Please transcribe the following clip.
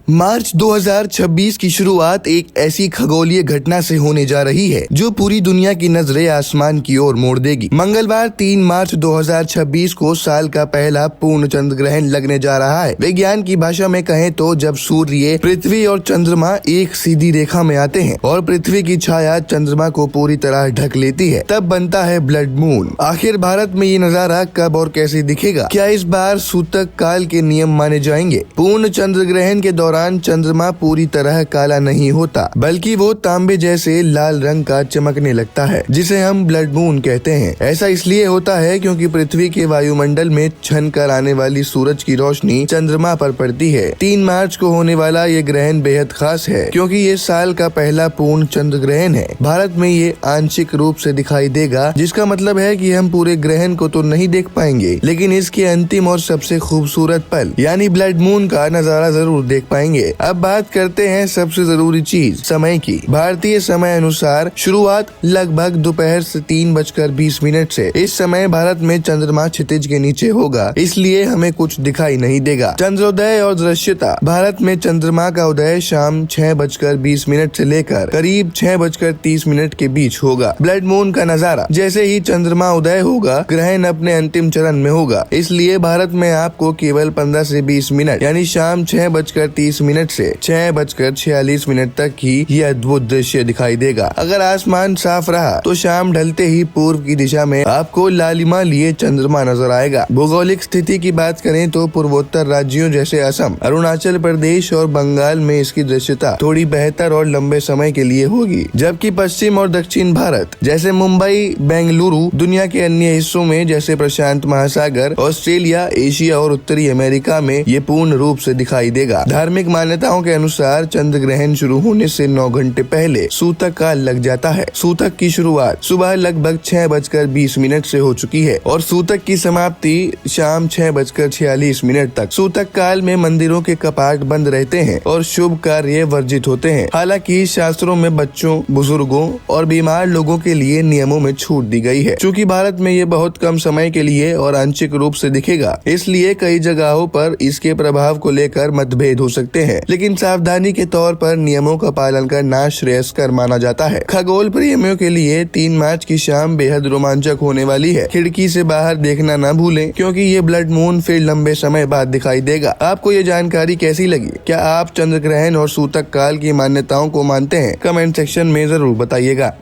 मार्च 2026 की शुरुआत एक ऐसी खगोलीय घटना से होने जा रही है जो पूरी दुनिया की नजरें आसमान की ओर मोड़ देगी। मंगलवार 3 मार्च 2026 को साल का पहला पूर्ण चंद्र ग्रहण लगने जा रहा है। विज्ञान की भाषा में कहें तो जब सूर्य, पृथ्वी और चंद्रमा एक सीधी रेखा में आते हैं और पृथ्वी की छाया चंद्रमा को पूरी तरह ढक लेती है, तब बनता है ब्लड मून। आखिर भारत में ये नजारा कब और कैसे दिखेगा? क्या इस बार सूतक काल के नियम माने जाएंगे? पूर्ण चंद्र ग्रहण के दौरान चंद्रमा पूरी तरह काला नहीं होता, बल्कि वो तांबे जैसे लाल रंग का चमकने लगता है, जिसे हम ब्लड मून कहते हैं। ऐसा इसलिए होता है क्योंकि पृथ्वी के वायुमंडल में छन कर आने वाली सूरज की रोशनी चंद्रमा पर पड़ती है। 3 मार्च को होने वाला ये ग्रहण बेहद खास है क्योंकि ये साल का पहला पूर्ण चंद्र ग्रहण है। भारत में ये आंशिक रूप से दिखाई देगा, जिसका मतलब है कि हम पूरे ग्रहण को तो नहीं देख पाएंगे, लेकिन इसके अंतिम और सबसे खूबसूरत पल यानी ब्लड मून का नजारा जरूर देख पाएंगे। अब बात करते हैं सबसे जरूरी चीज, समय की। भारतीय समय अनुसार शुरुआत लगभग दोपहर से 3:20 से। इस समय भारत में चंद्रमा क्षितिज के नीचे होगा, इसलिए हमें कुछ दिखाई नहीं देगा। चंद्रोदय और दृश्यता। भारत में चंद्रमा का उदय शाम 6:20 से लेकर करीब 6:30 के बीच होगा। ब्लड मून का नजारा। जैसे ही चंद्रमा उदय होगा, ग्रहण अपने अंतिम चरण में होगा, इसलिए भारत में आपको केवल 15 से 20 मिनट यानी शाम 6:30 से 6:46 तक ही यह अद्भुत दृश्य दिखाई देगा। अगर आसमान साफ रहा तो शाम ढलते ही पूर्व की दिशा में आपको लालिमा लिए चंद्रमा नजर आएगा। भौगोलिक स्थिति की बात करें तो पूर्वोत्तर राज्यों जैसे असम, अरुणाचल प्रदेश और बंगाल में इसकी दृश्यता थोड़ी बेहतर और लंबे समय के लिए होगी, जबकि पश्चिम और दक्षिण भारत जैसे मुंबई, बेंगलुरु, दुनिया के अन्य हिस्सों में जैसे प्रशांत महासागर, ऑस्ट्रेलिया, एशिया और उत्तरी अमेरिका में ये पूर्ण रूप से दिखाई देगा। धार्मिक मान्यताओं के अनुसार चंद्र ग्रहण शुरू होने से 9 घंटे पहले सूतक काल लग जाता है। सूतक की शुरुआत सुबह लगभग 6:20 से हो चुकी है और सूतक की समाप्ति शाम 6:46 तक। सूतक काल में मंदिरों के कपाट बंद रहते हैं और शुभ कार्य वर्जित होते हैं। हालांकि शास्त्रों में बच्चों, बुजुर्गों और बीमार लोगों के लिए नियमों में छूट दी गई है। चूँकि भारत में ये बहुत कम समय के लिए और आंशिक रूप से दिखेगा, इसलिए कई जगहों पर इसके प्रभाव को लेकर मतभेद हो सकते हैं, लेकिन सावधानी के तौर पर नियमों का पालन करना श्रेयस्कर माना जाता है। खगोल प्रेमियों के लिए 3 मार्च की शाम बेहद रोमांचक होने वाली है। खिड़की से बाहर देखना न भूलें क्योंकि ये ब्लड मून फिर लंबे समय बाद दिखाई देगा। आपको ये जानकारी कैसी लगी? क्या आप चंद्र ग्रहण और सूतक काल की मान्यताओं को मानते हैं? कमेंट सेक्शन में जरूर बताइएगा।